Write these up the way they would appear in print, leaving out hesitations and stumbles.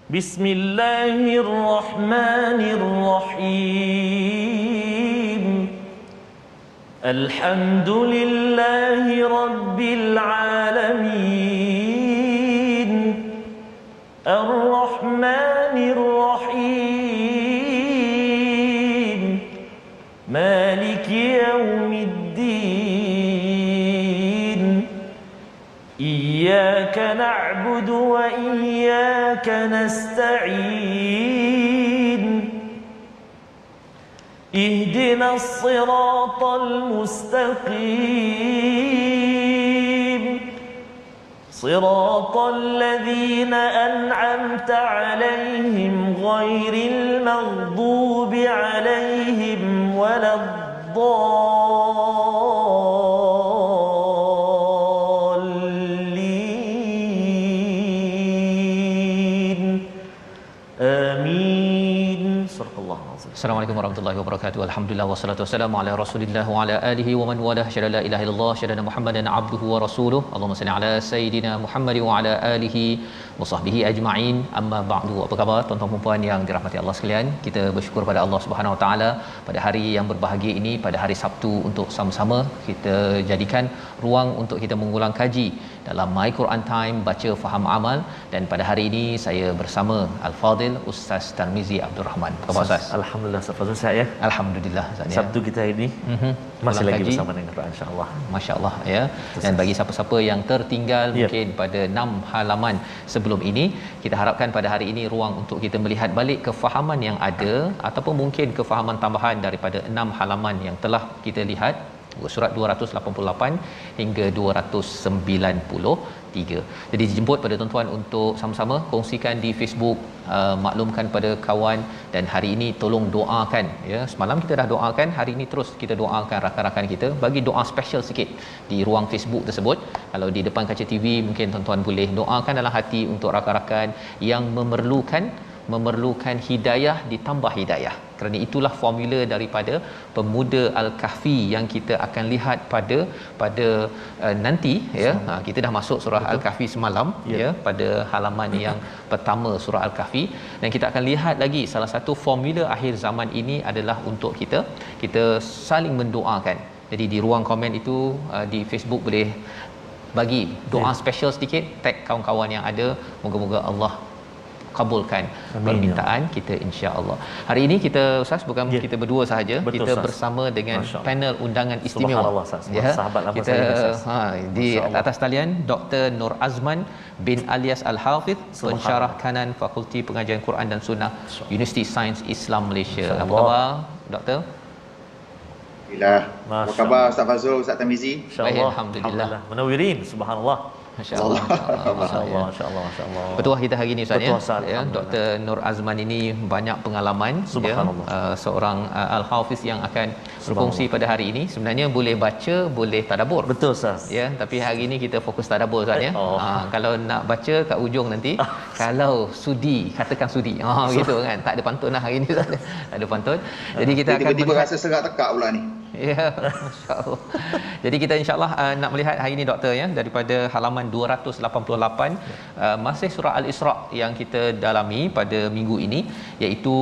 Bismillahirrahmanirrahim. Alhamdulillahi rabbil alamin. Ar-Rahmanir Rahim. Maliki yaumiddin. Iyyaka na'budu wa iyyaka nasta'in. Ihdinas siratal mustaqim. Siratal ladzina an'amta 'alaihim ghairil maghdubi 'alaihim waladdallin. Amin. Surah Assalamualaikum warahmatullahi wabarakatuh. Alhamdulillah wassalatu wassalamu ala Rasulillah wa ala alihi wa man walah. Syada la ilaha illallah, syada Muhammadan abduhu wa rasuluh. Allahumma salli ala sayidina Muhammad wa ala alihi wa sahbihi ajma'in. Amma ba'du. Apa khabar tuan-tuan dan puan yang dirahmati Allah sekalian? Kita bersyukur pada Allah Subhanahu wa taala pada hari yang berbahagia ini, pada hari Sabtu, untuk sama-sama kita jadikan ruang untuk kita mengulang kaji dalam My Quran Time, baca faham amal. Dan pada hari ini saya bersama Al-Fadil Ustaz Tarmizi Abdul Rahman. Apa khabar Ustaz? Alhamdulillah, Ustaz Fazul sihat ya? Alhamdulillah Ustaz. Sabtu kita ini masih lagi bersama dengan Quran, insya-Allah. Masya-Allah ya. Dan bagi siapa-siapa yang tertinggal mungkin pada 6 halaman sebelum ini, kita harapkan pada hari ini ruang untuk kita melihat balik kefahaman yang ada ataupun mungkin kefahaman tambahan daripada 6 halaman yang telah kita lihat, surat 288 hingga 293. Jadi dijemput pada tuan-tuan untuk sama-sama kongsikan di Facebook, maklumkan pada kawan, dan hari ini tolong doakan ya. Semalam kita dah doakan, hari ini terus kita doakan rakan-rakan kita, bagi doa special sikit di ruang Facebook tersebut. Kalau di depan kaca TV mungkin tuan-tuan boleh doakan dalam hati untuk rakan-rakan yang memerlukan hidayah ditambah hidayah. Kerana itulah formula daripada pemuda Al-Kahfi yang kita akan lihat pada nanti ya. Kita dah masuk surah Al-Kahfi semalam ya, pada halaman yang pertama surah Al-Kahfi, dan kita akan lihat lagi salah satu formula akhir zaman ini adalah untuk kita saling mendoakan. Jadi di ruang komen itu di Facebook boleh bagi doa special sedikit, tag kawan-kawan yang ada. Moga-moga Allah kabulkan permintaan kita, insya-Allah. Hari ini kita Ustaz bukan kita berdua sahaja, kita Ustaz, bersama dengan panel undangan istimewa. Subhanallah Ustaz. Ya, sahabat lama kita, saya di atas talian Dr. Nur Azman bin Alias Al-Hafidh, pensyarah kanan Fakulti Pengajian Quran dan Sunnah Universiti Sains Islam Malaysia. Apa khabar Doktor? Alhamdulillah. Apa khabar Ustaz Fazul, Ustaz Tarmizi? Baik, alhamdulillah. Menawirin, subhanallah. Masya-Allah. Masya-Allah, masya-Allah, masya-Allah. Petuah kita hari ini Ustaz Betul, ya. Ya, Dr. Nur Azman ini banyak pengalaman ya. Seorang Al-Hafiz yang akan berkongsi pada hari ini. Sebenarnya boleh baca, boleh tadabbur. Betul Ustaz. Ya, tapi hari ini kita fokus tadabbur Ustaz ya. Kalau nak baca kat ujung nanti, kalau sudi, katakan sudi. Gitu kan. Tak ada pantun lah hari ini Ustaz. Tak ada pantun. Jadi kita akan tiba-tiba rasa serak tekak pula ni. Ya, masya-Allah. Jadi kita insya-Allah nak melihat hari ini Doktor ya, daripada halaman 288 masih surah Al-Isra yang kita dalami pada minggu ini, iaitu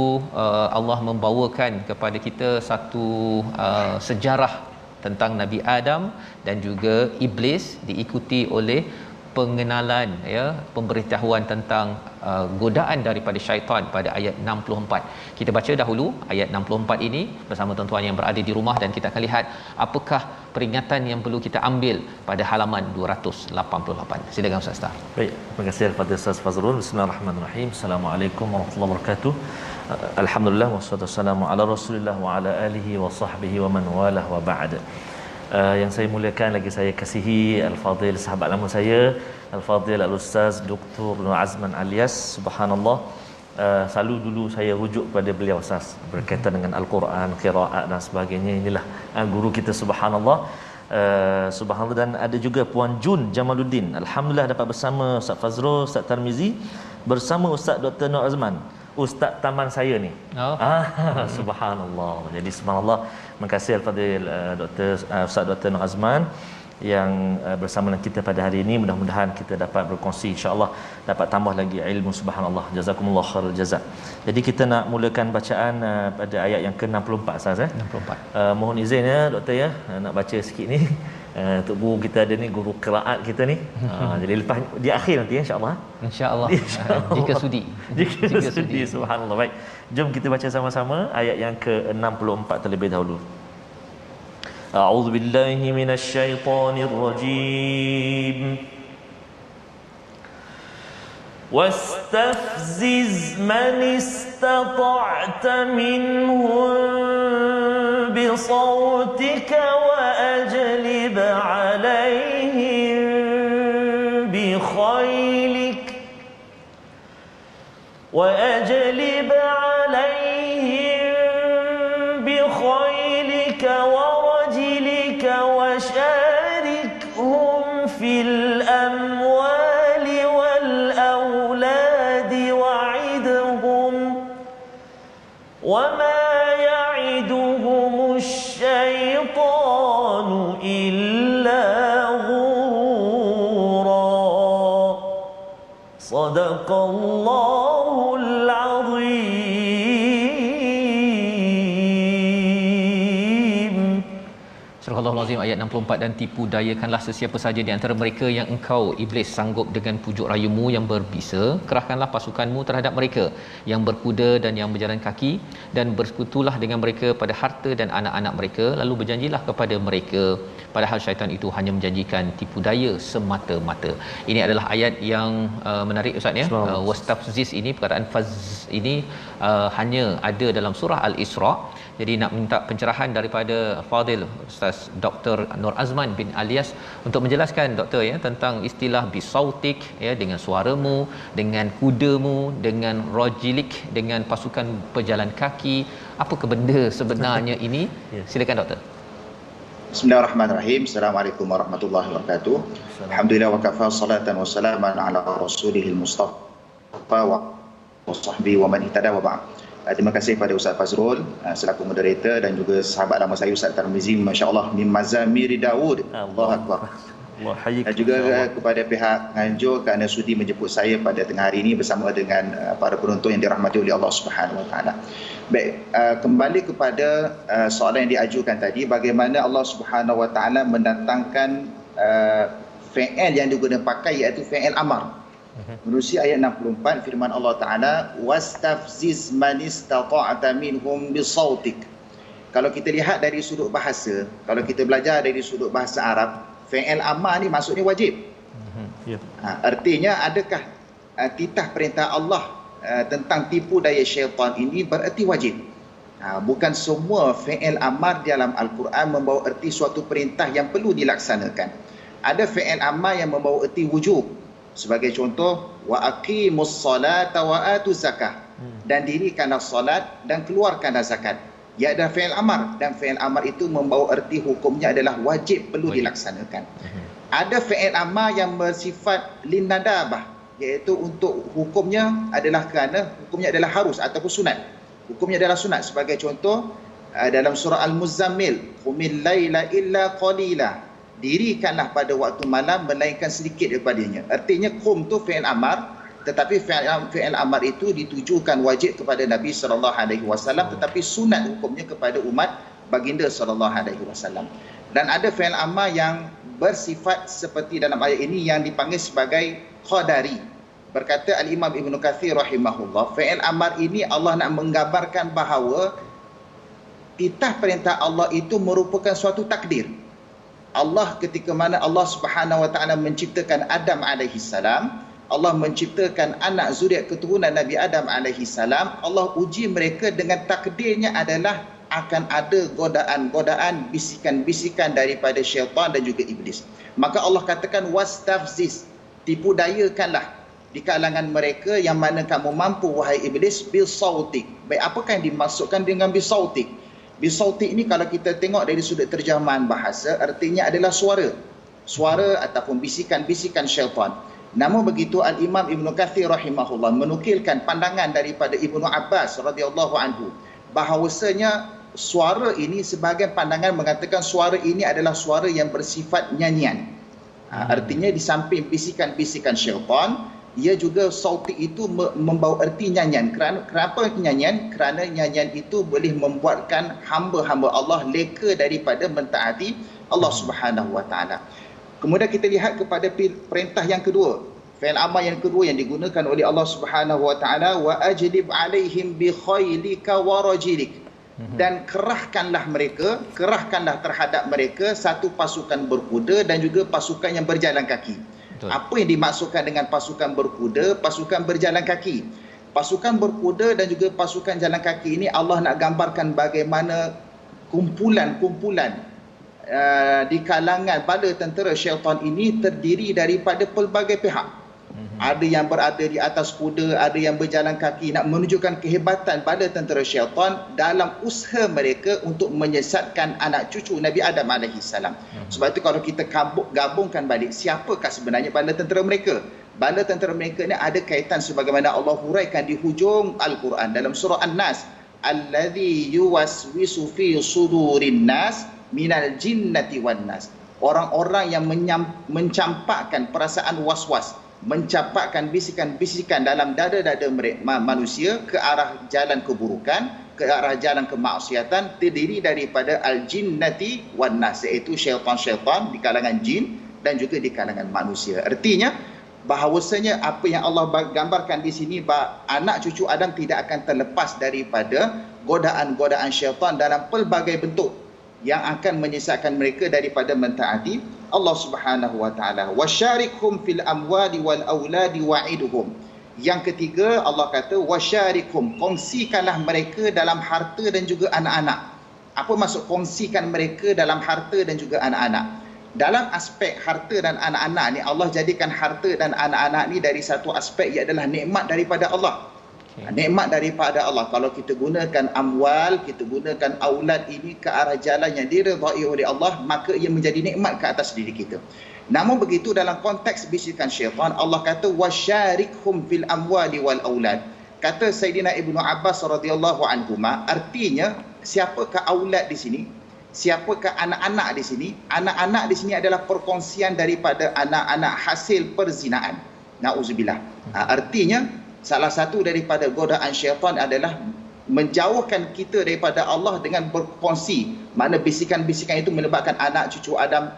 Allah membawakan kepada kita satu sejarah tentang Nabi Adam dan juga iblis, diikuti oleh pengenalan ya, pemberitahuan tentang godaan daripada syaitan pada ayat 64. Kita baca dahulu ayat 64 ini bersama tuan-tuan yang berada di rumah, dan kita akan lihat apakah peringatan yang perlu kita ambil pada halaman 288. Silakan Ustaz Tar. Baik, terima kasih kepada Ustaz Fazrul. Bismillahirrahmanirrahim. Assalamualaikum warahmatullahi wabarakatuh. Alhamdulillah wassalatu wassalamu ala Rasulillah wa ala alihi wa sahbihi wa man walah wa ba'd. Yang saya muliakan, lagi saya kasihi Al-Fadil, sahabat lama saya Al-Fadil Al-Ustaz Dr. Nur Azman Alias. Subhanallah, selalu dulu saya rujuk kepada beliau Ustaz berkaitan dengan Al-Quran, qiraat dan sebagainya. Inilah guru kita, subhanallah. Subhanallah. Dan ada juga Puan Jun Jamaluddin, alhamdulillah dapat bersama Ustaz Fazrul, Ustaz Tarmizi, bersama Ustaz Dr. Nur Azman, ustaz taman saya ni. Subhanallah. Jadi subhanallah, terima kasih al-fadil Ustaz Dr. Nur Azman yang bersama dengan kita pada hari ini. Mudah-mudahan kita dapat berkongsi, insya-Allah dapat tambah lagi ilmu. Subhanallah, jazakumullah khairul jazak. Jadi kita nak mulakan bacaan pada ayat yang ke-64 Ustaz 64. Mohon izin ya doktor ya, nak baca sikit ni. Untuk guru kita ada ni, guru qiraat kita ni. Jadi lepas di akhir nanti insya-Allah. Insya-Allah. Jika sudi. Jika sudi. Subhanallah. Baik. Jom kita baca sama-sama ayat yang ke-64 terlebih dahulu. A'udzu billahi minasy syaithanir rajim. واستفزز من استطعت منهم بصوتك وأجلب عليهم بخيلك ورجلك وشاركهم في الأموال والأولاد وعدهم وما يعدهم الشيطان إلا غرورا صدق الله العظيم. Surah Al-Azim ayat 64, dan tipu dayakanlah sesiapa saja di antara mereka yang engkau iblis sanggup dengan pujuk rayumu yang berbisa. Kerahkanlah pasukanmu terhadap mereka yang berkuda dan yang berjalan kaki, dan bersekutulah dengan mereka pada harta dan anak-anak mereka, lalu berjanjilah kepada mereka, padahal syaitan itu hanya menjanjikan tipu daya semata-mata. Ini adalah ayat yang menarik Ustaz ya. Wastafziz ini, perkataan faz ini hanya ada dalam surah Al-Isra. Jadi nak minta pencerahan daripada Fadil Ustaz Dr. Nur Azman bin Alias untuk menjelaskan doktor ya tentang istilah bisautik ya, dengan suaramu, dengan kudamu, dengan rojilik, dengan pasukan pejalan kaki. Apakah benda sebenarnya ini? Silakan doktor. Bismillahirrahmanirrahim. Assalamualaikum warahmatullahi wabarakatuh. Alhamdulillah wa kafa salatan wa salaman ala rasulihil mustafa wa sahbihi wa man ihtada wa ba'd. Terima kasih kepada Ustaz Fazrul selaku moderator, dan juga sahabat lama saya Ustaz Tarmizi, masya-Allah, min mazamiri Daud. Allahu akbar. Dan juga kepada pihak Nganjur kerana sudi menjemput saya pada tengah hari ini bersama dengan para penonton yang dirahmati oleh Allah Subhanahu Wa Taala. Baik, kembali kepada soalan yang diajukan tadi, bagaimana Allah Subhanahu Wa Taala mendatangkan fi'il yang digunakan pakai, iaitu fi'il amar. Menerusi ayat 64, firman Allah Ta'ala, wastafziz man istata'ta minhum bisautik. Kalau kita lihat dari sudut bahasa, kalau kita belajar dari sudut bahasa Arab, fi'il amar ni maksudnya wajib. Artinya adakah titah perintah Allah tentang tipu daya syaitan ini bererti wajib? Bukan semua fi'il amar dalam Al-Quran membawa erti suatu perintah yang perlu dilaksanakan. Ada fi'il amar yang membawa erti wujub. Sebagai contoh, wa aqimus salata wa atuz zakah, dan dirikanlah solat dan keluarkanlah zakat. Ia adalah fi'il amar, dan fi'il amar itu membawa erti hukumnya adalah wajib, perlu dilaksanakan. Ada fi'il amar yang bersifat linnadabah, iaitu untuk hukumnya adalah kerana hukumnya adalah harus ataupun sunat. Hukumnya adalah sunat. Sebagai contoh, dalam surah Al-Muzammil, qumil laila illa qalila, dirikanlah pada waktu malam melainkan sedikit daripadanya. Artinya qum tu fi'il amar, tetapi fi'il amar itu ditujukan wajib kepada Nabi SAW, tetapi sunat hukumnya kepada umat baginda SAW. Dan ada fi'il amar yang bersifat seperti dalam ayat ini yang dipanggil sebagai qadari. Berkata Al-Imam Ibn Kathir rahimahullah, fi'il amar ini Allah nak menggambarkan bahawa titah perintah Allah itu merupakan suatu takdir. Allah ketika mana Allah Subhanahu Wa Taala menciptakan Adam alaihi salam, Allah menciptakan anak zuriat keturunan Nabi Adam alaihi salam, Allah uji mereka dengan takdirnya adalah akan ada godaan-godaan, bisikan-bisikan daripada syaitan dan juga iblis. Maka Allah katakan wastafziz, tipu dayakanlah di kalangan mereka yang mana kamu mampu wahai iblis, bisautik. Baik, apakah yang dimaksudkan dengan bisautik? Bisautik ini kalau kita tengok dari sudut terjemahan bahasa, artinya adalah suara ataupun bisikan-bisikan syaitan. Namun begitu, Al-Imam Ibn Kathir rahimahullah menukilkan pandangan daripada Ibnu Abbas radhiyallahu anhu bahawasanya suara ini sebahagian pandangan mengatakan suara ini adalah suara yang bersifat nyanyian. Artinya di samping bisikan-bisikan syaitan, ia juga sauti itu membawa erti nyanyian. Kenapa nyanyian? Kerana nyanyian itu boleh membuatkan hamba-hamba Allah leka daripada mentaati Allah Subhanahu Wa Taala. Kemudian kita lihat kepada perintah yang kedua, fi'il amar yang kedua yang digunakan oleh Allah Subhanahu Wa Taala, wa ajlib alaihim bi khailika wa rajilik. Dan kerahkanlah terhadap mereka satu pasukan berkuda dan juga pasukan yang berjalan kaki. Betul. Apa yang dimaksudkan dengan pasukan berkuda, pasukan berjalan kaki? Pasukan berkuda dan juga pasukan jalan kaki ini Allah nak gambarkan bagaimana kumpulan-kumpulan di kalangan bala tentera syaitan ini terdiri daripada pelbagai pihak. Ada yang berada di atas kuda, ada yang berjalan kaki, nak menunjukkan kehebatan bala tentera syaitan dalam usaha mereka untuk menyesatkan anak cucu Nabi Adam AS. Sebab itu kalau kita gabungkan balik, siapakah sebenarnya bala tentera mereka? Bala tentera mereka ni ada kaitan sebagaimana Allah huraikan di hujung Al-Quran dalam surah An-Nas, allazi yuwaswisu fi sudurin nas minal jinnati wan nas. Orang-orang yang mencampakkan perasaan was-was, mencampakkan bisikan-bisikan dalam dada-dada manusia ke arah jalan keburukan, ke arah jalan kemaksiatan, terdiri daripada al-jinnati wan nas, iaitu syaitan-syaitan di kalangan jin dan juga di kalangan manusia. Artinya bahawasanya apa yang Allah gambarkan di sini, bahawa anak cucu Adam tidak akan terlepas daripada godaan-godaan syaitan dalam pelbagai bentuk yang akan menyesatkan mereka daripada mentaati Allah Subhanahu Wa Taala. Wasyarikhum fil amwali wal auladi wa'iduhum. Yang ketiga, Allah kata wasyarikhum, kongsikanlah mereka dalam harta dan juga anak-anak. Apa maksud kongsikan mereka dalam harta dan juga anak-anak? Dalam aspek harta dan anak-anak ni, Allah jadikan harta dan anak-anak ni dari satu aspek, ia adalah nikmat daripada Allah. Nikmat daripada Allah. Kalau kita gunakan amwal, kita gunakan aulad ini ke arah jalan yang diredai oleh Allah, maka ia menjadi nikmat ke atas diri kita. Namun begitu dalam konteks bisikan syaitan, Allah kata wasyarikhum fil amwali wal aulad. Kata Sayyidina Ibnu Abbas radhiyallahu anhuma, artinya siapakah aulad di sini? Siapakah anak-anak di sini? Anak-anak di sini adalah perkongsian daripada anak-anak hasil perzinaan. Nauzubillah. Artinya salah satu daripada godaan syaitan adalah menjauhkan kita daripada Allah dengan berkongsi. Mana bisikan-bisikan itu menyebabkan anak cucu Adam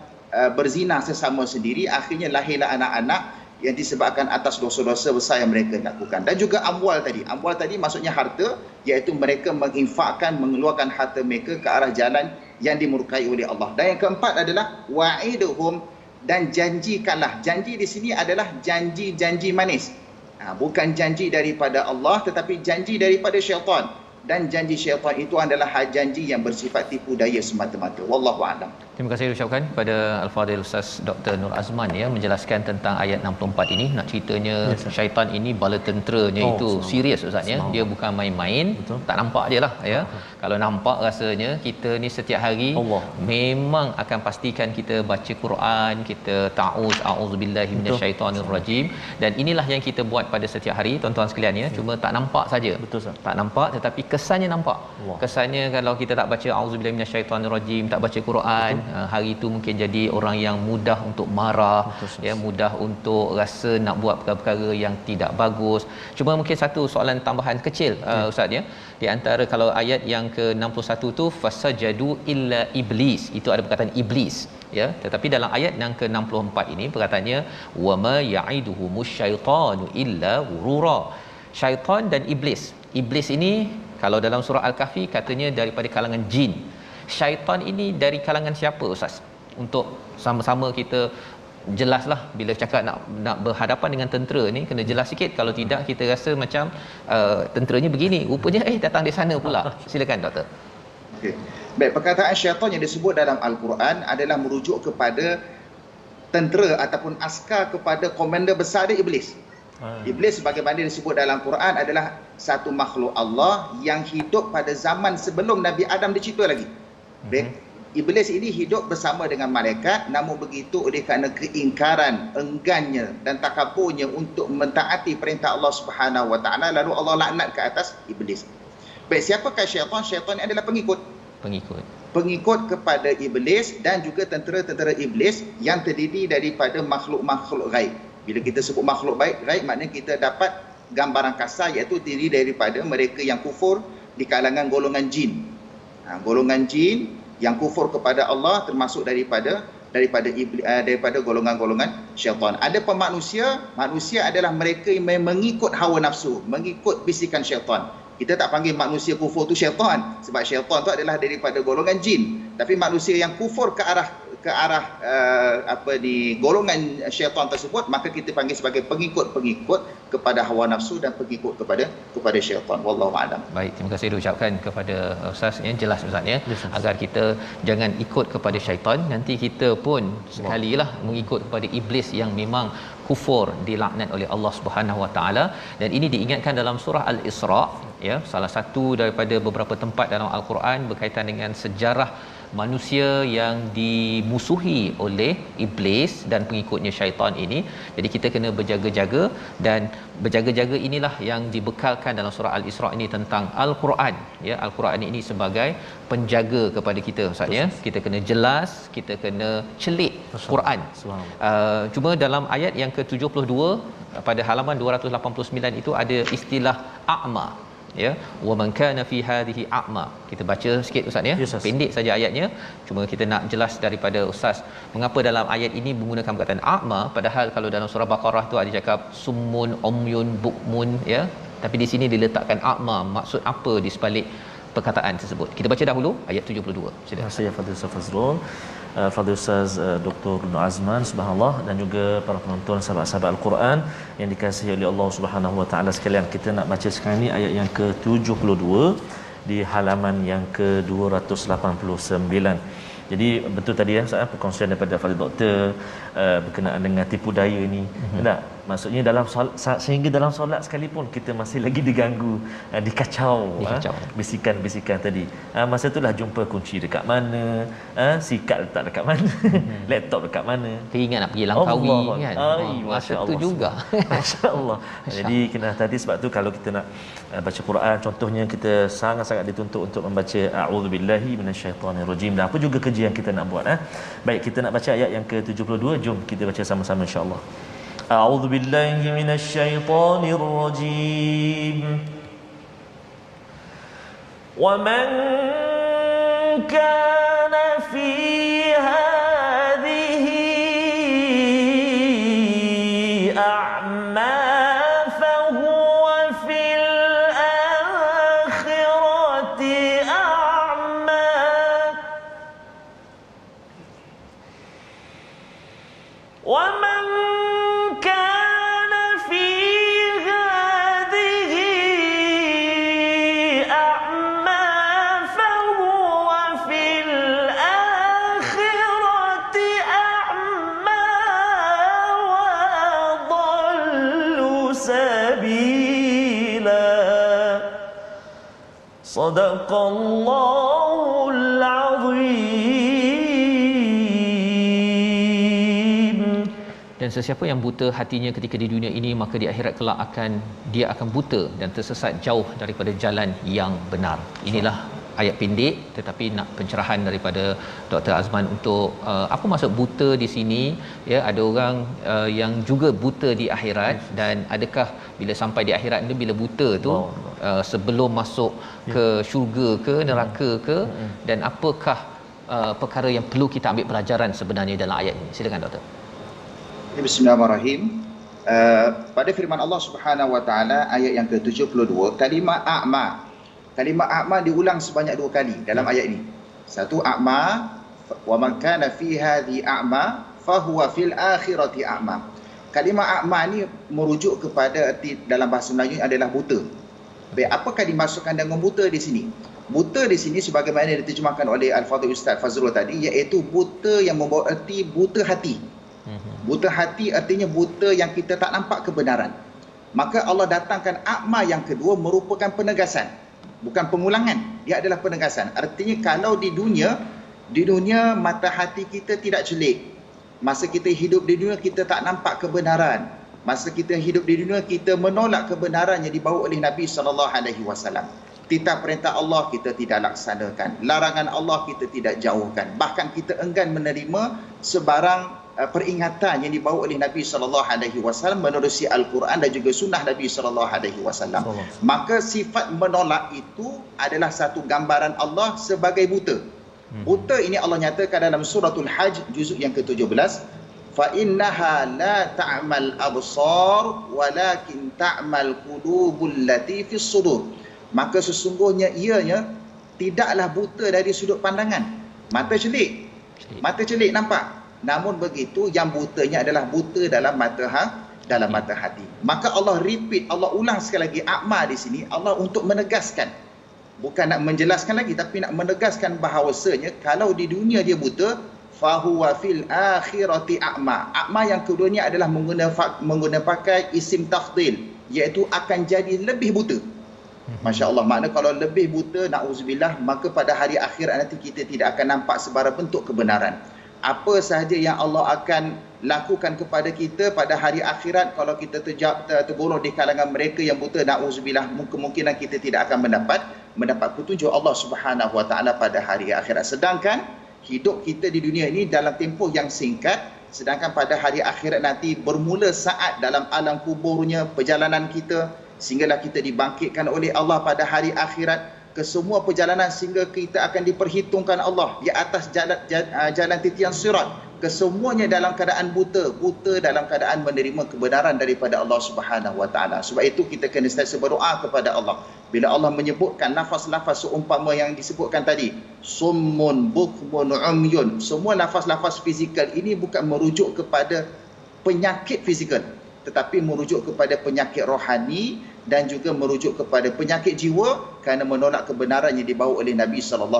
berzina sesama sendiri. Akhirnya lahirlah anak-anak yang disebabkan atas dosa-dosa besar yang mereka lakukan. Dan juga amwal tadi. Amwal tadi maksudnya harta, iaitu mereka menginfakkan, mengeluarkan harta mereka ke arah jalan yang dimurkai oleh Allah. Dan yang keempat adalah wa'iduhum, dan janjikanlah. Janji di sini adalah janji-janji manis. Bukan janji daripada Allah, tetapi janji daripada syaitan. Dan janji syaitan itu adalah janji yang bersifat tipu daya semata-mata. Wallahu a'lam. Terima kasih ucapkan kepada Al-Fadhil Ustaz Dr. Nur Azman ya, menjelaskan tentang ayat 64 ini. Nak ceritanya syaitan ini bala tenteranya itu serius Ustaz ya. Dia bukan main-main. Betul. Tak nampak dia lah ya. Kalau nampak rasanya kita ni setiap hari memang akan pastikan kita baca Quran, kita a'udzubillahi minasyaitonirrajim, dan inilah yang kita buat pada setiap hari tuan-tuan sekalian ya. Cuma tak nampak saja. Betul Ustaz. Tak nampak, tetapi kesannya nampak. Kesannya kalau kita tak baca a'udzubillahi minasyaitonirrajim, tak baca Quran, hari itu mungkin jadi orang yang mudah untuk marah, ya, mudah untuk rasa nak buat perkara-perkara yang tidak bagus. Cuma mungkin satu soalan tambahan kecil Ustaz ya. Di antara kalau ayat yang ke-61 tu fasajadu illa iblis, itu ada perkataan iblis ya, tetapi dalam ayat yang ke-64 ini perkataannya wama ya'iduhumus syaitanu illa ghurura. Syaitan dan iblis. Iblis ini kalau dalam surah Al-Kahfi katanya daripada kalangan jin. Syaitan ini dari kalangan siapa Ustaz? Untuk sama-sama kita jelaslah, bila cakap nak berhadapan dengan tentera ni kena jelas sikit. Kalau tidak kita rasa macam tenteranya begini, rupanya datang dari sana pula. Silakan doktor. Okey. Baik, perkataan syaitan yang disebut dalam Al-Quran adalah merujuk kepada tentera ataupun askar kepada komander besar dia, iblis. Iblis sebagaimana disebut dalam Quran adalah satu makhluk Allah yang hidup pada zaman sebelum Nabi Adam dicipta lagi. Iblis ini hidup bersama dengan malaikat, namun begitu oleh kerana keingkaran, enggannya dan takaburnya untuk mentaati perintah Allah Subhanahu Wa Taala, lalu Allah laknat ke atas iblis. Baik, siapakah syaitan? Syaitan adalah pengikut. pengikut kepada iblis dan juga tentera-tentera iblis yang terdiri daripada makhluk-makhluk gaib. Bila kita sebut makhluk gaib, maknanya kita dapat gambaran kasar, iaitu terdiri daripada mereka yang kufur di kalangan golongan jin. Golongan jin yang kufur kepada Allah termasuk daripada golongan-golongan syaitan. Ada manusia adalah mereka yang mengikut hawa nafsu, mengikut bisikan syaitan. Kita tak panggil manusia kufur tu syaitan, sebab syaitan tu adalah daripada golongan jin. Tapi manusia yang kufur ke arah golongan syaitan tersebut, maka kita panggil sebagai pengikut kepada hawa nafsu dan pengikut kepada syaitan. Wallahu a'lam. Baik, terima kasih diucapkan kepada Ustaz ya, jelas Ustaz ya, agar kita jangan ikut kepada syaitan, nanti kita pun sekalilah mengikut kepada iblis yang memang kufur, dilaknat oleh Allah Subhanahu Wa Taala. Dan ini diingatkan dalam surah Al-Isra ya, salah satu daripada beberapa tempat dalam Al-Quran berkaitan dengan sejarah manusia yang dimusuhi oleh iblis dan pengikutnya syaitan ini. Jadi kita kena berjaga-jaga, dan berjaga-jaga inilah yang dibekalkan dalam surah Al-Isra ini tentang Al-Quran ya. Al-Quran ini sebagai penjaga kepada kita Ustaz ya. Kita kena jelas, kita kena celik Quran. Cuma dalam ayat yang ke-72 pada halaman 289 itu ada istilah a'ma ya, wa man kana fi hadhihi a'ma. Kita baca sikit Ustaz ya, pendek saja ayatnya, cuma kita nak jelas daripada Ustaz mengapa dalam ayat ini menggunakan perkataan a'ma, padahal kalau dalam surah Baqarah tu ada cakap summun umyun bukmun ya, tapi di sini diletakkan a'ma. Maksud apa di sebalik perkataan tersebut? Kita baca dahulu ayat 72. Terima kasih Fadil Ustaz Fazrul, Fadil Ustaz Dr. Nur Azman, subhanallah, dan juga para penonton sahabat-sahabat Al-Quran yang dikasihi oleh Allah Subhanahu Wa Taala sekalian. Kita nak baca sekarang ni ayat yang ke-72 di halaman yang ke-289. Jadi betul tadi ya Ustaz, perkongsian daripada Fadil Doktor berkenaan dengan tipu daya ini. Tak? Maksudnya dalam solat, sehingga dalam solat sekalipun kita masih lagi diganggu, dikacau. Bisikan-bisikan tadi. Masa itulah jumpa kunci dekat mana, sikat letak dekat mana, laptop dekat mana. Teringat nak pergi Langkawi kan. Masa tu juga. Masya-Allah. Jadi kena hati sebab tu kalau kita nak baca Quran, contohnya kita sangat-sangat dituntut untuk membaca a'udzubillahi minasyaitonirrajim. Dan apa juga kerja yang kita nak buat. Baik, kita nak baca ayat yang ke-72. Jom kita baca sama-sama insya-Allah. A'udzubillahi minasyaitonirrajim. Wa man kana fi hadhihi a'ma fahuwa fil akhirati a'ma. Wa man kana fi hadhihi a'ma fahuwa fil akhirati a'ma wa adallu sabila. Sadaqallahul azim. Dan sesiapa yang buta hatinya ketika di dunia ini, maka di akhirat kelak dia akan buta dan tersesat jauh daripada jalan yang benar. Inilah ayat pendek tetapi nak pencerahan daripada Dr. Azman untuk apa maksud buta di sini ya. Ada orang yang juga buta di akhirat, dan adakah bila sampai di akhirat ni, bila buta tu sebelum masuk ke syurga ke neraka ke, dan apakah perkara yang perlu kita ambil pelajaran sebenarnya dalam ayat ini? Silakan Doktor. Bismillahirrahmanirrahim. Pada firman Allah Subhanahu Wa Taala ayat yang ke-72, kalimah a'ma. Kalimah a'ma diulang sebanyak 2 kali dalam ayat ini. Satu, a'ma, wa man kana fi hadhi a'ma fahuwa fil akhirati a'ma. Kalimah a'ma ni merujuk kepada erti dalam bahasa Melayu adalah buta. Baik, apakah dimaksudkan dengan buta di sini? Buta di sini sebagaimana diterjemahkan oleh Al-Fadhil Ustaz Fazrul tadi, iaitu buta yang membawa erti buta hati. Buta hati artinya buta yang kita tak nampak kebenaran. Maka Allah datangkan a'ma yang kedua merupakan penegasan, bukan pengulangan. Dia adalah penegasan. Artinya kalau di dunia mata hati kita tidak celik. Masa kita hidup di dunia kita tak nampak kebenaran. Masa kita hidup di dunia kita menolak kebenaran yang dibawa oleh Nabi sallallahu alaihi wasallam. Titah perintah Allah kita tidak laksanakan, larangan Allah kita tidak jauhkan, bahkan kita enggan menerima sebarang peringatan yang dibawa oleh Nabi SAW menerusi Al-Quran dan juga sunnah Nabi SAW. Maka sifat menolak itu adalah satu gambaran Allah sebagai buta. Buta ini Allah nyatakan dalam suratul Hajj juzuk yang ke-17, fa innaha la ta'mal absar walakin ta'mal qulubul lati fis sudur. Maka sesungguhnya ianya tidaklah buta dari sudut pandangan. Mata celik nampak. Namun begitu yang butanya adalah buta dalam mata hati. Maka Allah repeat, Allah ulang sekali lagi a'ma di sini, Allah untuk menegaskan, bukan nak menjelaskan lagi, tapi nak menegaskan bahawasanya kalau di dunia dia buta, fahuwa fil akhirati a'ma. A'ma yang keduanya adalah menggunakan pakai isim tafdil, iaitu akan jadi lebih buta. Masya Allah, makna kalau lebih buta, na'udzubillah, maka pada hari akhirat nanti kita tidak akan nampak sebarang bentuk kebenaran. Apa sahaja yang Allah akan lakukan kepada kita pada hari akhirat, kalau kita tergolong di kalangan mereka yang buta, na'udzubillah, kemungkinan kita tidak akan mendapat petunjuk Allah Subhanahu Wa Taala pada hari akhirat. Sedangkan hidup kita di dunia ini dalam tempoh yang singkat, sedangkan pada hari akhirat nanti bermula saat dalam alam kuburnya perjalanan kita, sehinggalah kita dibangkitkan oleh Allah pada hari akhirat, ke semua perjalanan sehingga kita akan diperhitungkan Allah di atas jalan titian sirat. Kesemuanya dalam keadaan buta dalam keadaan menerima kebenaran daripada Allah Subhanahu Wa Taala. Sebab itu kita kena sentiasa berdoa kepada Allah. Bila Allah menyebutkan lafaz-lafaz seumpama yang disebutkan tadi, summun bukmun umyun, semua lafaz-lafaz fizikal ini bukan merujuk kepada penyakit fizikal, tetapi merujuk kepada penyakit rohani dan juga merujuk kepada penyakit jiwa kerana menolak kebenaran yang dibawa oleh Nabi SAW.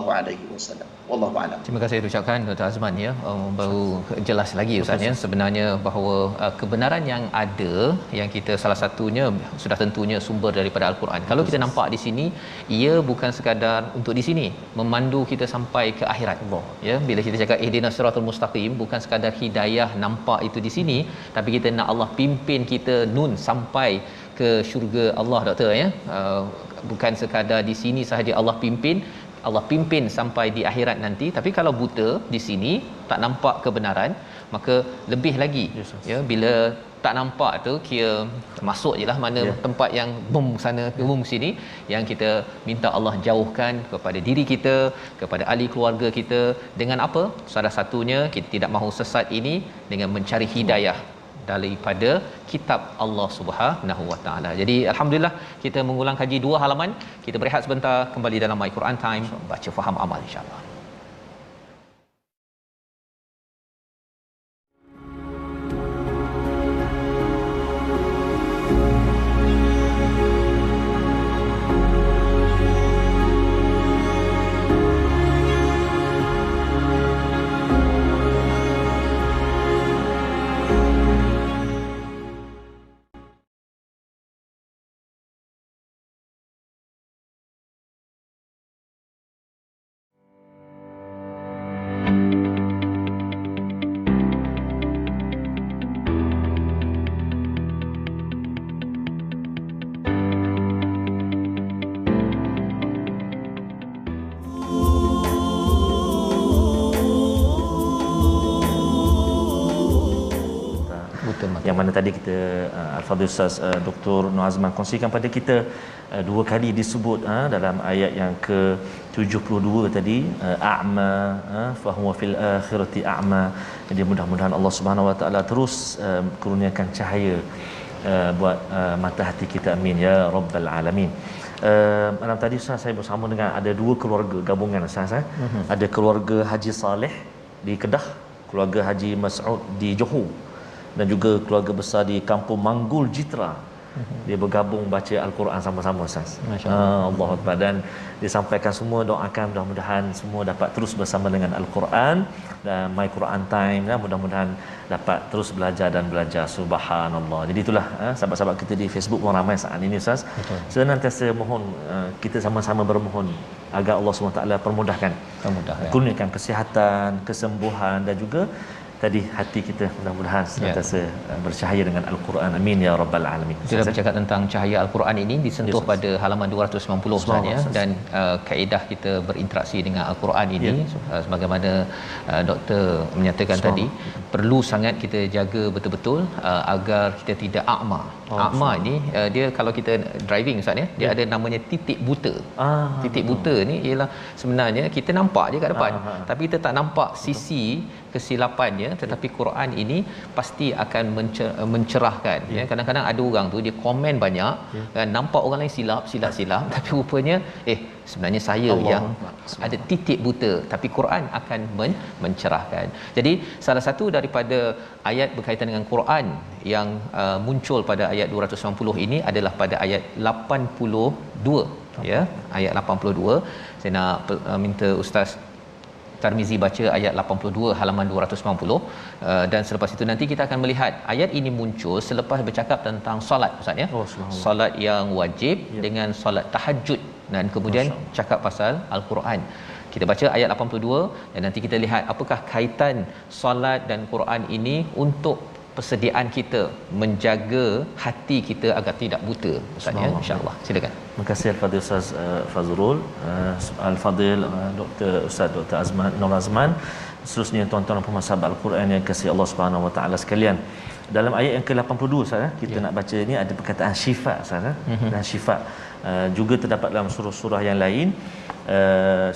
Wallahu a'lam. Terima kasih ucapkan Dr. Azman ya. Baru jelas lagi Ustaz ya, sebenarnya bahawa kebenaran yang ada, yang kita salah satunya sudah tentunya sumber daripada Al-Quran. Kalau kita nampak di sini, ia bukan sekadar untuk di sini memandu kita sampai ke akhirat. Ya, bila kita cakap ihdinas siratal mustaqim, bukan sekadar hidayah nampak itu di sini, tapi kita nak Allah pimpin kita sampai ke syurga Allah, doktor ya. Bukan sekadar di sini sahaja Allah pimpin sampai di akhirat nanti. Tapi kalau buta di sini, tak nampak kebenaran, maka lebih lagi ya, bila tak nampak tu kira masuk jelah mana tempat yang bum sana ke bum sini, yang kita minta Allah jauhkan kepada diri kita, kepada ahli keluarga kita. Dengan apa? Salah satunya kita tidak mahu sesat ini dengan mencari hidayah daripada kitab Allah Subhanahu Wa Taala. Jadi alhamdulillah kita mengulang kaji 2 halaman. Kita berehat sebentar, kembali dalam My Quran Time, baca faham amal insya-Allah. Yang mana tadi kita Al-Fadhil Ustaz Dr. Nur Azman kongsikan pada kita 2 kali disebut dalam ayat yang ke-72 tadi, a'ma fa huwa fil akhirati a'ma. Jadi mudah-mudahan Allah Subhanahu Wa Taala terus kurniakan cahaya buat mata hati kita, amin ya rabbal alamin. Malam tadi Ustaz, saya bersama dengan ada 2 keluarga gabungan Ustaz. Ada keluarga Haji Saleh di Kedah, keluarga Haji Mas'ud di Johor, dan juga keluarga besar di Kampung Manggul Jitra. Dia bergabung baca Al-Quran sama-sama Ustaz. Allahu Akbar. Dan disampaikan semua doakan mudah-mudahan semua dapat terus bersama dengan Al-Quran dan My Quran Time ya, mudah-mudahan dapat terus belajar. Subhanallah. Jadi itulah sahabat-sahabat kita di Facebook pun ramai saat ini Ustaz. Senantiasa mohon kita sama-sama bermohon agar Allah SWT permudahkan. Kurniakan kesihatan, kesembuhan dan juga tadi hati kita mudah-mudahan senantiasa bercahaya dengan Al-Quran. Amin ya rabbal alamin. Kita bercakap tentang cahaya Al-Quran ini disentuh pada halaman 290 Ustaz ya, dan kaedah kita berinteraksi dengan Al-Quran ini sebagaimana doktor menyatakan tadi, perlu sangat kita jaga betul-betul agar kita tidak akma. Akma ni dia kalau kita driving Ustaz ya, dia ada namanya titik buta. Titik buta ni ialah sebenarnya kita nampak je kat depan, tapi kita tak nampak sisi kesilapannya, tetapi Quran ini pasti akan mencerahkan ya. Kadang-kadang ada orang tu dia komen banyak kan, nampak orang lain silap tapi rupanya sebenarnya saya yang ada titik buta, tapi Quran akan mencerahkan. Jadi salah satu daripada ayat berkaitan dengan Quran yang muncul pada ayat 290 ini adalah pada ayat 82 ya, ayat 82. Saya nak minta Ustaz Tarmizi baca ayat 82 halaman 290, dan selepas itu nanti kita akan melihat ayat ini muncul selepas bercakap tentang solat Ustaz ya. Solat yang wajib dengan solat tahajud, dan kemudian cakap pasal Al-Quran. Kita baca ayat 82 dan nanti kita lihat apakah kaitan solat dan Quran ini untuk persediaan kita menjaga hati kita agar tidak buta Ustaz ya, insya-Allah. Silakan. Terima kasih Al-Fadhil Ustaz Fazrul, Al-Fadhil Ustaz Dr. Azman Nur Azman, seterusnya tuan-tuan dan puan Al-Quran yang kasih Allah Subhanahu Wa Taala sekalian. Dalam ayat yang ke-82 Ustaz kita nak baca ni ada perkataan syifa Ustaz dan syifa juga terdapat dalam surah-surah yang lain.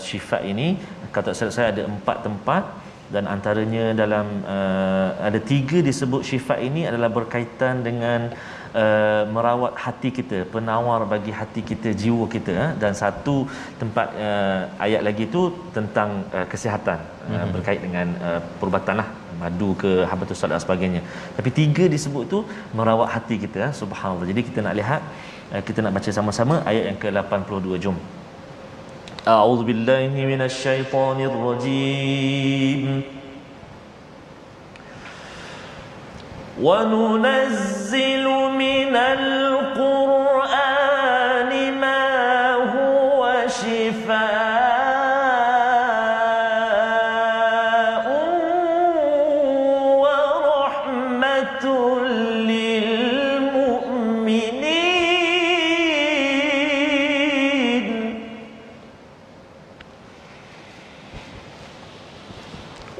Syifa ini kata saya ada 4 tempat, dan antaranya dalam ada 3 disebut syifa ini adalah berkaitan dengan merawat hati kita, penawar bagi hati kita, jiwa kita, dan satu tempat ayat lagi tu tentang kesihatan, berkait dengan perubatan lah, madu ke habatus salat dan sebagainya. Tapi 3 disebut tu merawat hati kita, subhanallah. Jadi kita nak lihat, kita nak baca sama-sama ayat yang ke-82. Jom. A'udzu billahi minasyaitonir rajim. Wa nunazzilu minal Qur'ani ma huwa shifaa'un wa rahmatun lil mu'minin.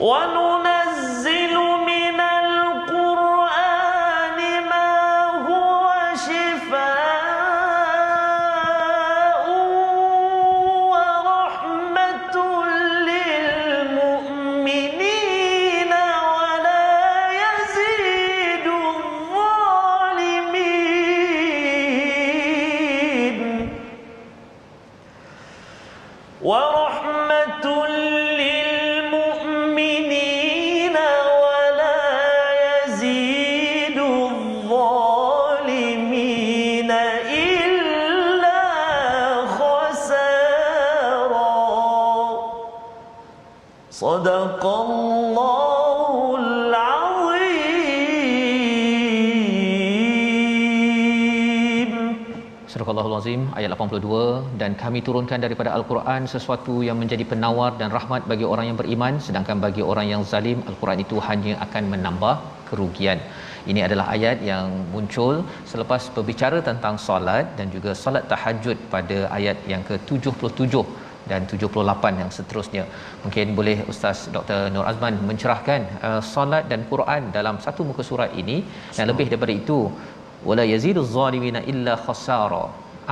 Wa nunazzilu minal Qur'ani ma huwa shifaa'un wa rahmatun lil mu'minin wa la yazidu adh-dhalimin. Wa rahmatun Sadaqallahul Azim. Surahul Azim ayat 82. Dan kami turunkan daripada Al-Quran sesuatu yang menjadi penawar dan rahmat bagi orang yang beriman, sedangkan bagi orang yang zalim Al-Quran itu hanya akan menambah kerugian. Ini adalah ayat yang muncul selepas berbicara tentang solat dan juga solat tahajud pada ayat yang ke-77 dan 78 yang seterusnya. Mungkin boleh Ustaz Dr. Nur Azman mencerahkan solat dan Quran dalam satu muka surat ini, dan lebih daripada itu, wala yaziduz zalimina illa khasara.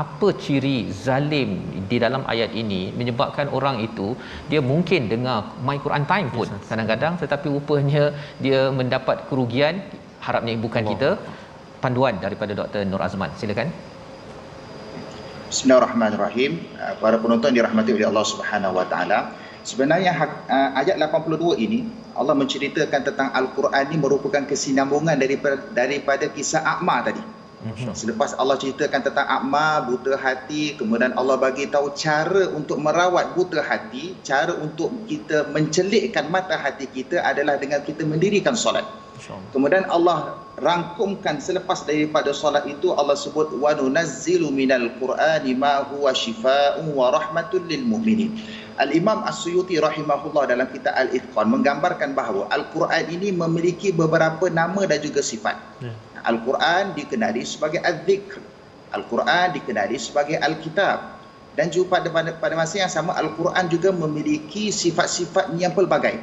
Apa ciri zalim di dalam ayat ini menyebabkan orang itu dia mungkin dengar My Quran Time pun kadang-kadang, tetapi rupanya dia mendapat kerugian. Harapnya bukan kita. Panduan daripada Dr. Nur Azman, silakan. Bismillahirrahmanirrahim. Para penonton dirahmati oleh Allah Subhanahu Wa Taala. Sebenarnya ayat 82 ini Allah menceritakan tentang Al-Quran ini merupakan kesinambungan daripada kisah A'ma tadi. Selepas Allah ceritakan tentang A'ma, buta hati, kemudian Allah bagi tahu cara untuk merawat buta hati, cara untuk kita mencelikkan mata hati kita adalah dengan kita mendirikan solat. Kemudian Allah rangkumkan selepas daripada solat itu, Allah sebut wa nunazzilu minal Qur'ani ma huwa shifaa'un wa rahmatul lil mu'minin. Al-Imam As-Suyuti rahimahullah dalam kitab Al-Itqan menggambarkan bahawa Al-Quran ini memiliki beberapa nama dan juga sifat. Al-Quran dikenali sebagai Al-Dhikr, Al-Quran dikenali sebagai Al-Kitab, dan juga pada masa yang sama Al-Quran juga memiliki sifat-sifat yang pelbagai.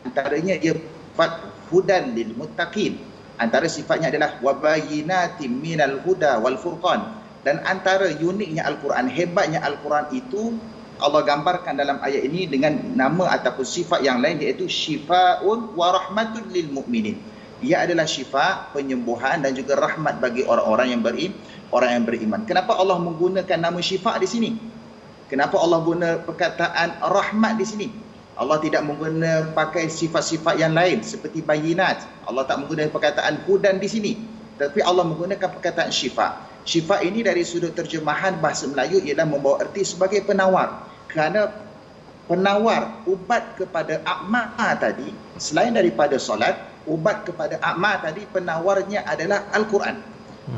Antaranya ia sifat hudan lil muttaqin. Antara sifatnya adalah wabayinatim minal huda wal furqan. Dan antara uniknya Al-Quran, hebatnya Al-Quran itu Allah gambarkan dalam ayat ini dengan nama ataupun sifat yang lain, iaitu syifaa'un wa rahmatun lil mu'minin. Ia adalah syifa, penyembuhan dan juga rahmat bagi orang-orang yang beriman. Kenapa Allah menggunakan nama syifa di sini? Kenapa Allah guna perkataan rahmat di sini? Allah tidak menggunakan pakai sifat-sifat yang lain seperti bayinat. Allah tak menggunakan perkataan hudan di sini. Tapi Allah menggunakan perkataan syifa. Syifa ini dari sudut terjemahan bahasa Melayu ialah membawa erti sebagai penawar. Kerana penawar ubat kepada akma tadi, selain daripada solat, ubat kepada akma tadi penawarnya adalah Al-Quran.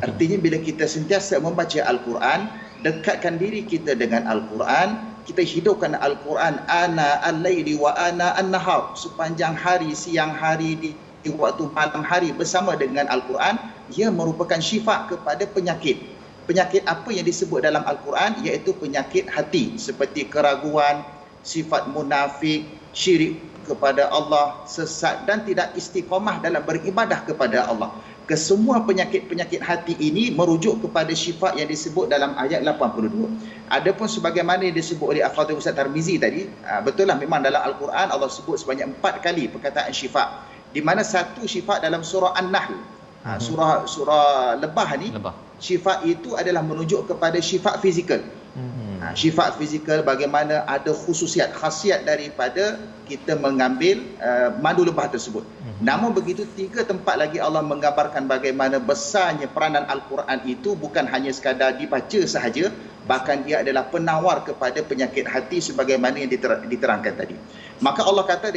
Artinya bila kita sentiasa membaca Al-Quran, dekatkan diri kita dengan Al-Quran, kita hidupkan Al-Quran ana al-laili wa ana an-nahar, sepanjang hari, siang hari, di waktu malam hari bersama dengan Al-Quran. Ia merupakan syifa kepada penyakit. Penyakit apa yang disebut dalam Al-Quran? Iaitu penyakit hati, seperti keraguan, sifat munafik, syirik kepada Allah, sesat dan tidak istiqamah dalam beribadah kepada Allah. Kesemua penyakit-penyakit hati ini merujuk kepada syifa yang disebut dalam ayat 82. Adapun sebagaimana yang disebut oleh Al-Fadhil Ustaz Tarmizi tadi, betul lah memang dalam Al-Quran Allah sebut sebanyak 4 kali perkataan syifa. Di mana satu syifa dalam surah An-Nahl. Surah Lebah ni, syifa itu adalah menunjuk kepada syifa fizikal. Syifa fizikal bagaimana ada khasiat daripada kita mengambil madu lebah tersebut. Namun begitu 3 tempat lagi Allah menggambarkan bagaimana besarnya peranan Al-Quran itu bukan hanya sekadar dibaca sahaja, bahkan dia adalah penawar kepada penyakit hati sebagaimana yang diterangkan tadi. Maka Allah kata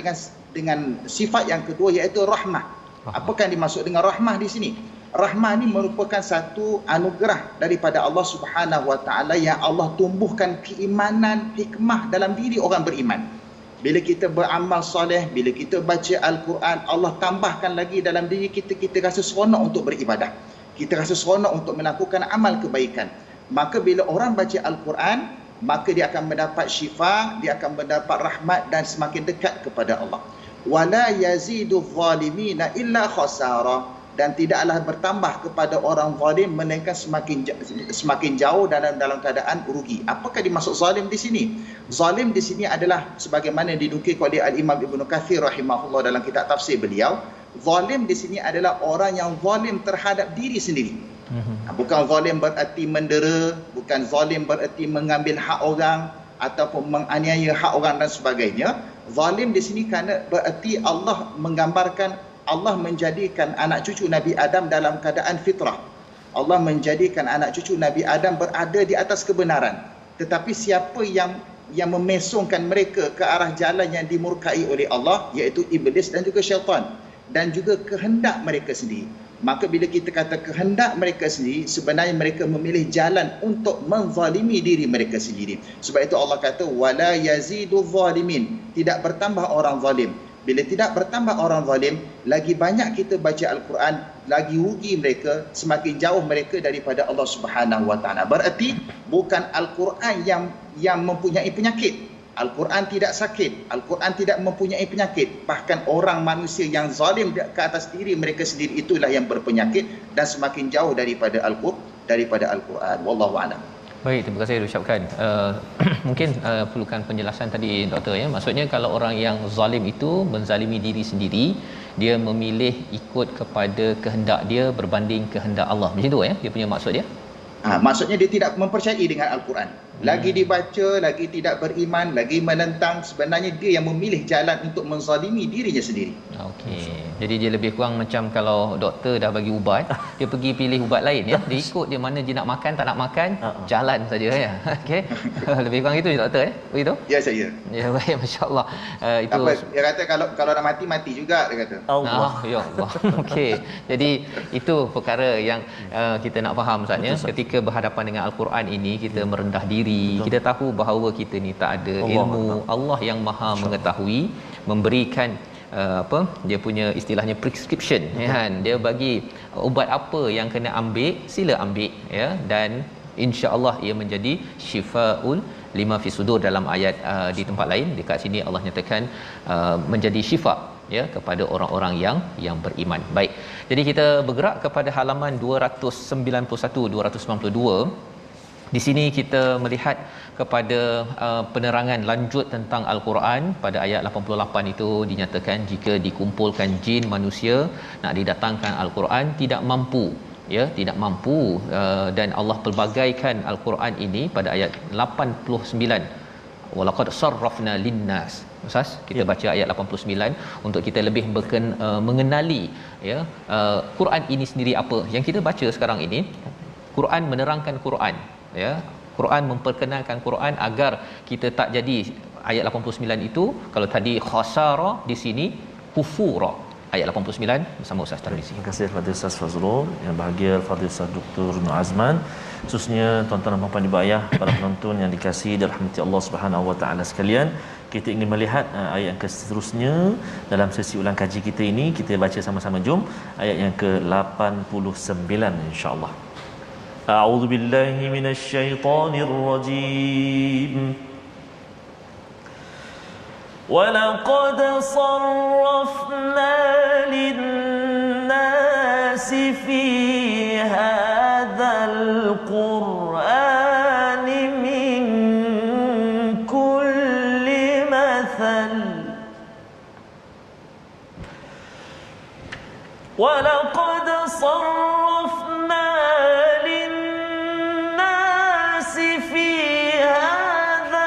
dengan sifat yang kedua iaitu rahmah. Apakah yang dimaksud dengan rahmah di sini? Rahmah ini merupakan satu anugerah daripada Allah Subhanahu Wa Taala yang Allah tumbuhkan keimanan, hikmah dalam diri orang beriman. Bila kita beramal soleh, bila kita baca Al-Quran, Allah tambahkan lagi dalam diri kita, kita rasa seronok untuk beribadah. Kita rasa seronok untuk melakukan amal kebaikan. Maka bila orang baca Al-Quran, maka dia akan mendapat syifa, dia akan mendapat rahmat dan semakin dekat kepada Allah. Wala yazidu zalimina illa khasara, dan tidaklah bertambah kepada orang zalim melainkan semakin jauh dalam keadaan rugi. Apakah dimaksud zalim di sini? Zalim di sini adalah sebagaimana dinukil oleh Al-Imam Ibnu Katsir rahimahullah dalam kitab tafsir beliau, zalim di sini adalah orang yang zalim terhadap diri sendiri. Bukan zalim bererti mendera, bukan zalim bererti mengambil hak orang ataupun menganiaya hak orang dan sebagainya. Zalim di sini kerana bererti Allah menggambarkan Allah menjadikan anak cucu Nabi Adam dalam keadaan fitrah. Allah menjadikan anak cucu Nabi Adam berada di atas kebenaran. Tetapi siapa yang memesongkan mereka ke arah jalan yang dimurkai oleh Allah, iaitu iblis dan juga syaitan, dan juga kehendak mereka sendiri. Maka bila kita kata kehendak mereka sendiri, sebenarnya mereka memilih jalan untuk menzalimi diri mereka sendiri. Sebab itu Allah kata wala yazidu zalimin, tidak bertambah orang zalim. Bila tidak bertambah orang zalim, lagi banyak kita baca Al-Quran, lagi rugi mereka, semakin jauh mereka daripada Allah Subhanahu Wa Taala. Berarti bukan Al-Quran yang mempunyai penyakit. Al-Quran tidak sakit, Al-Quran tidak mempunyai penyakit. Bahkan orang manusia yang zalim ke atas diri mereka sendiri itulah yang berpenyakit dan semakin jauh daripada Al-Quran. Wallahu a'lam. Baik, terima kasih diucapkan. Mungkin perlukan penjelasan tadi doktor ya. Maksudnya kalau orang yang zalim itu menzalimi diri sendiri, dia memilih ikut kepada kehendak dia berbanding kehendak Allah. Macam tu ya dia punya maksud dia. Maksudnya dia tidak mempercayai dengan Al-Quran. Lagi dibaca, lagi tidak beriman, lagi menentang. Sebenarnya dia yang memilih jalan untuk menzalimi dirinya sendiri. Okey. Jadi dia lebih kurang macam kalau doktor dah bagi ubat, dia pergi pilih ubat lain ya. Dia ikut dia mana dia nak makan, tak nak makan, jalan saja ya. Okey. Lebih kurang itu doktor begitu? Ya, saya. Ya, baik, masya-Allah. Itu apa dia kata kalau nak mati juga dia kata. Allah. Ya Allah. Okey. Jadi itu perkara yang kita nak faham Ustaz ya. Ketika berhadapan dengan Al-Quran ini, kita merendah diri, diri. Betul. Kita tahu bahawa kita ni tak ada Allah ilmu. Allah. Allah yang Maha mengetahui, memberikan dia punya istilahnya prescription, ya kan, dia bagi ubat apa yang kena ambil, sila ambil, ya, dan insya-Allah ia menjadi syifaul lima fi sudur. Dalam ayat di tempat lain dekat sini Allah nyatakan menjadi syifa, ya, kepada orang-orang yang beriman. Baik. Jadi kita bergerak kepada halaman 291 292. Di sini kita melihat kepada penerangan lanjut tentang Al-Quran. Pada ayat 88 itu dinyatakan jika dikumpulkan jin manusia nak didatangkan Al-Quran tidak mampu, ya, tidak mampu, dan Allah pelbagaikan Al-Quran ini pada ayat 89. Walaqad sarrafna linnas. Ustaz, kita baca ayat 89 untuk kita lebih mengenali, ya, Quran ini sendiri apa. Yang kita baca sekarang ini, Quran menerangkan Quran, ya. Quran memperkenalkan Quran agar kita tak jadi ayat 89 itu, kalau tadi khasara, di sini kufura. Ayat 89 bersama Ustaz Tarmizi. Terima kasih kepada Ustaz Fazrul, yang bahagia Fadil Ustaz Dr. Nur Azman, khususnya tuan-tuan dan puan-puan ibu ayah, para penonton yang dikasihi dan rahmati Allah Subhanahu wa taala sekalian. Kita ingin melihat ayat yang seterusnya dalam sesi ulang kaji kita ini. Kita baca sama-sama, jom ayat yang ke-89 insya-Allah. A'udzu billahi minasyaitonir rajim. وَلَقَدْ صَرَّفْنَا لِلنَّاسِ فِي هَذَا الْقُرْآنِ مِنْ كُلِّ مَثَلٍ وَلَقَدْ صَرَّفْنَا لِلنَّاسِ فِي هَذَا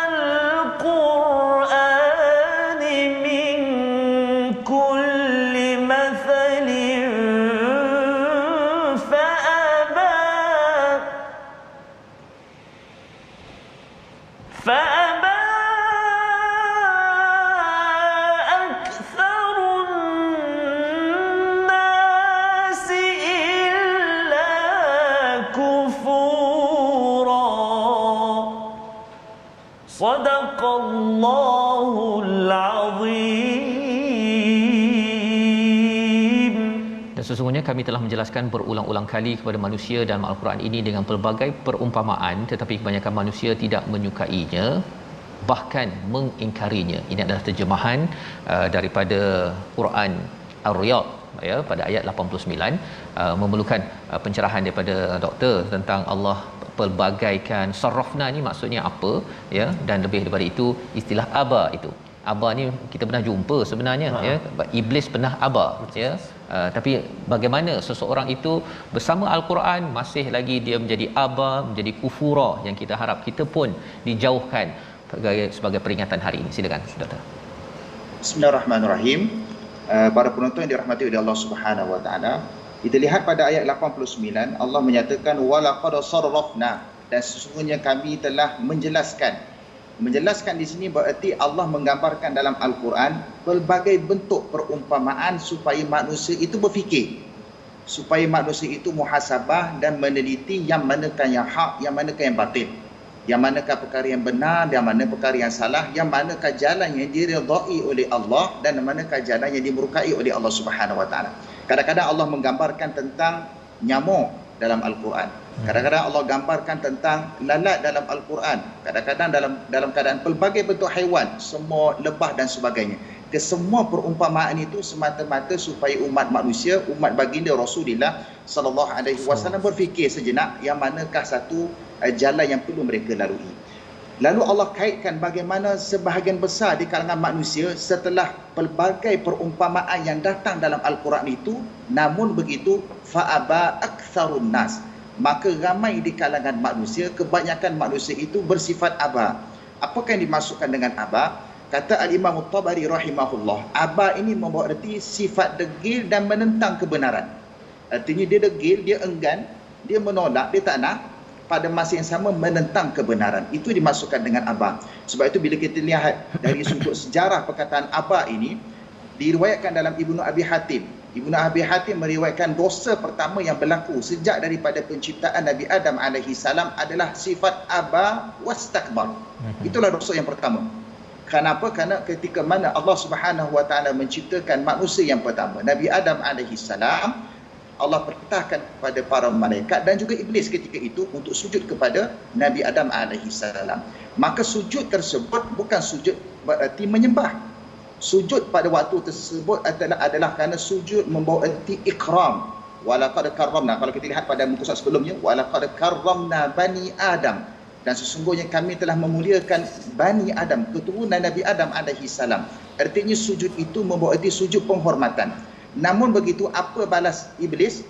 الْقُرْآنِ مِنْ كُلِّ مَثَلٍ فَأَبَى أَكْثَرُ النَّاسِ إِلَّا كُفُورًا. صدق الله العظيم. Dan sesungguhnya kami telah menjelaskan berulang-ulang kali kepada manusia dalam Al-Quran ini dengan pelbagai perumpamaan, tetapi kebanyakan manusia tidak menyukainya, bahkan mengingkarinya. Ini adalah terjemahan daripada Quran Ar-Riyad, ya, pada ayat 89. Memerlukan pencerahan daripada doktor tentang Allah pelbagaikan. Sarrafna ni maksudnya apa, ya, dan lebih daripada itu istilah aba itu. Aba ni kita pernah jumpa sebenarnya, ya, iblis pernah aba, ya. Tapi bagaimana seseorang itu bersama Al-Quran masih lagi dia menjadi aba, menjadi kufura, yang kita harap kita pun dijauhkan sebagai peringatan hari ini. Silakan doktor. Bismillahirrahmanirrahim. Para penonton yang dirahmati oleh Allah Subhanahu wa taala, kita lihat pada ayat 89 Allah menyatakan walaqad sarrafna, dan sesungguhnya kami telah menjelaskan. Menjelaskan di sini berarti Allah menggambarkan dalam Al-Quran pelbagai bentuk perumpamaan supaya manusia itu berfikir, supaya manusia itu muhasabah dan meneliti yang manakah yang hak, yang manakah yang batil, yang manakah perkara yang benar dan mana perkara yang salah, yang manakah jalan yang diridai oleh Allah dan manakah jalan yang dimurkai oleh Allah Subhanahu wa taala. Kadang-kadang Allah menggambarkan tentang nyamuk dalam Al-Quran. Kadang-kadang Allah gambarkan tentang lalat dalam Al-Quran. Kadang-kadang dalam keadaan pelbagai bentuk haiwan, semua lebah dan sebagainya. Kesemua perumpamaan itu semata-mata supaya umat manusia, umat baginda Rasulullah sallallahu alaihi wasallam berfikir sejenak yang manakah satu jalan yang perlu mereka lalui. Lalu Allah kaitkan bagaimana sebahagian besar di kalangan manusia setelah pelbagai perumpamaan yang datang dalam Al-Quran itu, namun begitu fa'aba aktsarun nas, maka ramai di kalangan manusia, kebanyakan manusia itu bersifat aba. Apakah yang dimaksudkan dengan aba? Kata Al-Imam At-Tabari rahimahullah, aba ini membawa erti sifat degil dan menentang kebenaran. Artinya dia degil, dia enggan, dia menolak, dia tak nak, pada masa yang sama menentang kebenaran. Itu dimaksudkan dengan aba. Sebab itu bila kita lihat dari sudut sejarah perkataan aba ini, diriwayatkan dalam Ibnu Abi Hatim Ibnu Abi Hatim meriwayatkan dosa pertama yang berlaku sejak daripada penciptaan Nabi Adam alaihi salam adalah sifat aba wastakbar. Itulah dosa yang pertama. Kenapa? Kerana ketika mana Allah Subhanahu wa taala menciptakan manusia yang pertama, Nabi Adam alaihi salam, Allah perintahkan kepada para malaikat dan juga iblis ketika itu untuk sujud kepada Nabi Adam alaihi salam. Maka sujud tersebut bukan sujud bererti menyembah. Sujud pada waktu tersebut adalah kerana sujud membawa erti ikram. Walaqad karramna, kalau kita lihat pada muka surat sebelumnya, walaqad karramna bani Adam, dan sesungguhnya kami telah memuliakan Bani Adam, keturunan Nabi Adam alaihi salam. Artinya sujud itu membawa erti sujud penghormatan. Namun begitu, apa balas iblis?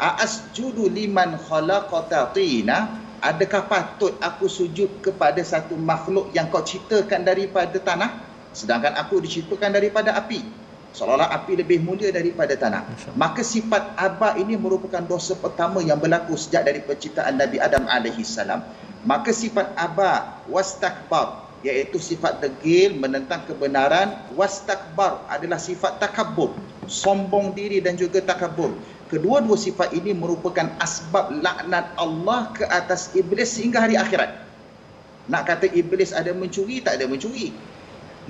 Asjudu liman khalaqata tina, adakah patut aku sujud kepada satu makhluk yang kau ciptakan daripada tanah, sedangkan aku diciptakan daripada api? Seolah-olah api lebih mulia daripada tanah. Maka sifat aba ini merupakan dosa pertama yang berlaku sejak dari penciptaan Nabi Adam alaihi salam. Maka sifat aba wastakbar, iaitu sifat degil, menentang kebenaran. Wastakbar adalah sifat takabur, sombong diri dan juga takabur. Kedua-dua sifat ini merupakan asbab laknat Allah ke atas iblis sehingga hari akhirat. Nak kata iblis ada mencuri, tak ada mencuri.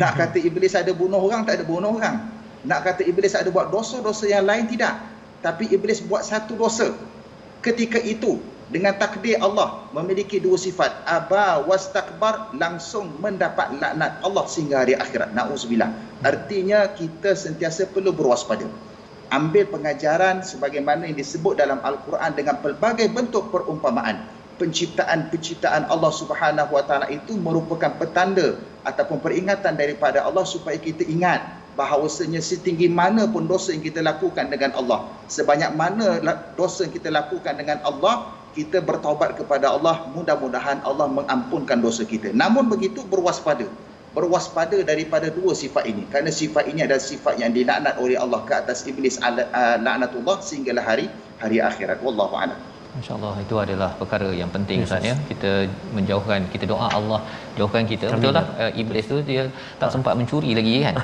Nak kata iblis ada bunuh orang, tak ada bunuh orang. Nak kata iblis ada buat dosa-dosa yang lain, tidak. Tapi iblis buat satu dosa. Ketika itu, dengan takdir Allah memiliki dua sifat, aba wastakbar, langsung mendapat laknat Allah sehingga hari akhirat. Na'udzubillah. Artinya kita sentiasa perlu berwaspada. Ambil pengajaran sebagaimana yang disebut dalam Al-Quran dengan pelbagai bentuk perumpamaan. Penciptaan Allah Subhanahu wa taala itu merupakan petanda ataupun peringatan daripada Allah supaya kita ingat bahawasanya setinggi mana pun dosa yang kita lakukan dengan Allah, sebanyak mana dosa yang kita lakukan dengan Allah, kita bertaubat kepada Allah, mudah-mudahan Allah mengampunkan dosa kita. Namun begitu, berwaspada daripada dua sifat ini, kerana sifat ini adalah sifat yang dilaknat oleh Allah ke atas iblis, laknatullah sehinggalah hari akhirat. Wallahu a'lam. InsyaAllah itu adalah perkara yang penting, Ustaz, ya. Kita menjauhkan, kita doa Allah jauhkan kita. Betul lah, iblis tu dia tak sempat mencuri lagi kan.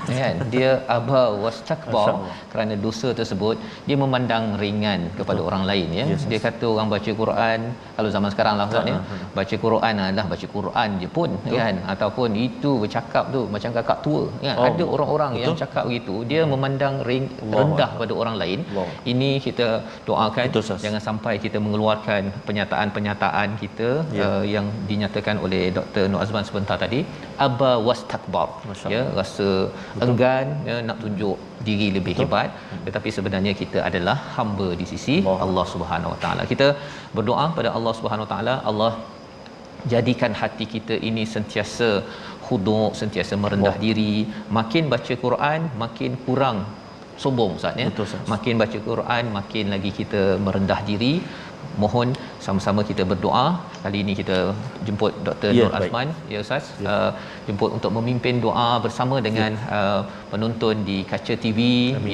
Dia aba wastakbar, kerana dosa tersebut dia memandang ringan kepada orang lain, ya. Dia kata orang baca Quran, kalau zaman sekarang lah, Ustaz, ya, baca Quran adalah baca Quran je pun, kan, ataupun itu bercakap tu macam kakak tua, kan. Ada orang-orang yang cakap begitu, dia memandang rendah pada orang lain. Ini kita doakan jangan sampai kita mengeluarkan pernyataan-pernyataan kita yang dinyatakan oleh Dr. Nur Azman sebentar tadi, aba wastakbar, ya, rasa enggan, ya, nak tunjuk diri lebih hebat, tetapi sebenarnya kita adalah hamba di sisi Allah Subhanahu Wa Taala. Kita berdoa pada Allah Subhanahu Wa Taala, Allah jadikan hati kita ini sentiasa khuduk, sentiasa merendah diri. Makin baca Quran makin kurang sombong, Ustaz, ya. Makin baca Quran makin lagi kita merendah diri. Mohon sama-sama kita berdoa. Kali ini kita jemput Dr. Nur Azman, ya Ustaz, jemput untuk memimpin doa bersama dengan penonton di kaca TV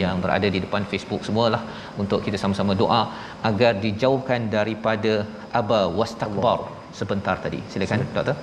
yang berada di depan Facebook semualah, untuk kita sama-sama doa agar dijauhkan daripada aba wastakbar sebentar tadi. Silakan Doktor.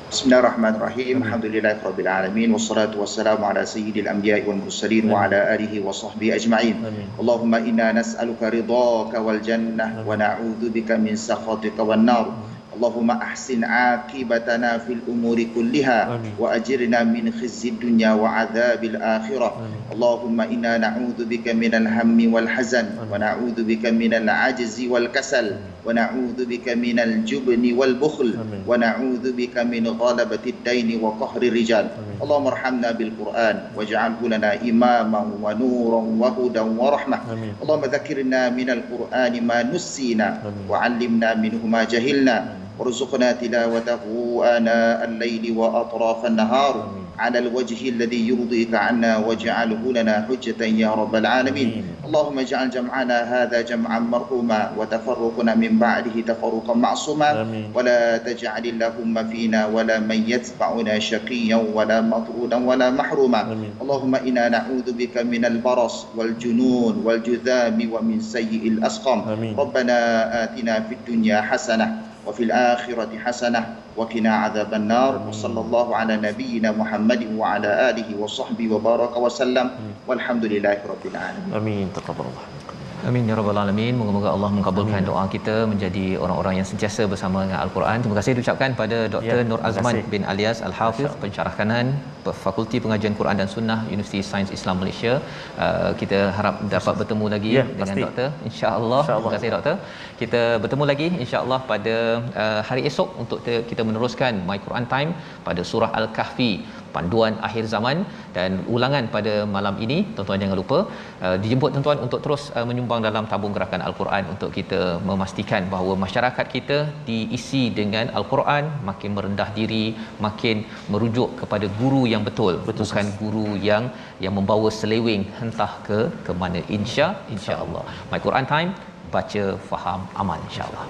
Bismillahirrahmanirrahim. Alhamdulillahirabbil alamin, wassalatu wassalamu ala sayyidil anbiya'i wal mursalin wa ala alihi wa sahbihi ajma'in. Allahumma inna nas'aluka ridhaka wal jannah wa na'udzubika min sakhatika wan nar. Allahumma ahsin aqibatana fil umuri kulliha wa ajirna min khizyid dunya wa adzabil akhirah. Allahumma inna na'udzubika minal hammi wal hazan wa na'udzubika minal ajzi wal kasal wa na'udzubika minal jubni wal bukhl wa na'udzubika min ghalabatid daini wa qahri rijal. Allahumma arhamna bil Qur'an waj'alhu lana imaman wa nuran wa hudan wa rahmah. Allahumma dhakkirna minal Qur'ani ma nussina wa 'allimna minhu ma jahilna. وارزقنا تلاوته آناء الليل وأطراف النهار على الوجه الذي يرضيك عنا واجعله لنا حجة يا رب العالمين. اللهم اجعل جمعنا هذا جمعا مرحوما وتفرقنا من بعده تفرقا معصوما ولا تجعل اللهم فينا ولا من يتبعنا شقيا ولا مطرودا ولا محروما. اللهم إنا نعوذ بك من البرص والجنون والجذام ومن سيء الأسقام. ربنا آتنا في الدنيا حسنة wa fil akhirati hasanah wa qina adzaban nar. Wa sallallahu ala nabiyyina Muhammadin wa ala alihi wa sahbihi wa baraka wa sallam. Walhamdulillahirabbil alamin. Amin. Taqabbalallah. Amin ya rabbal alamin. Moga-moga Allah mengabulkan doa kita menjadi orang-orang yang sentiasa bersama dengan Al-Quran. Terima kasih diucapkan pada Dr. Nur Azman bin Alias Al-Hafiz, pensyarah kanan Fakulti Pengajian Quran dan Sunnah Universiti Sains Islam Malaysia. Kita harap dapat bertemu lagi dengan doktor insya-Allah. Terima kasih doktor. Kita bertemu lagi insya-Allah pada hari esok untuk kita meneruskan My Quran Time pada surah Al-Kahfi, panduan akhir zaman, dan ulangan pada malam ini. Tuan-tuan jangan lupa dijemput tuan-tuan untuk terus menyumbang dalam tabung gerakan Al-Quran untuk kita memastikan bahawa masyarakat kita diisi dengan Al-Quran, makin merendah diri, makin merujuk kepada guru yang betul, bukan guru yang membawa seleweng entah ke mana. Insya-Allah. My Quran Time, baca, faham, amal insya-Allah.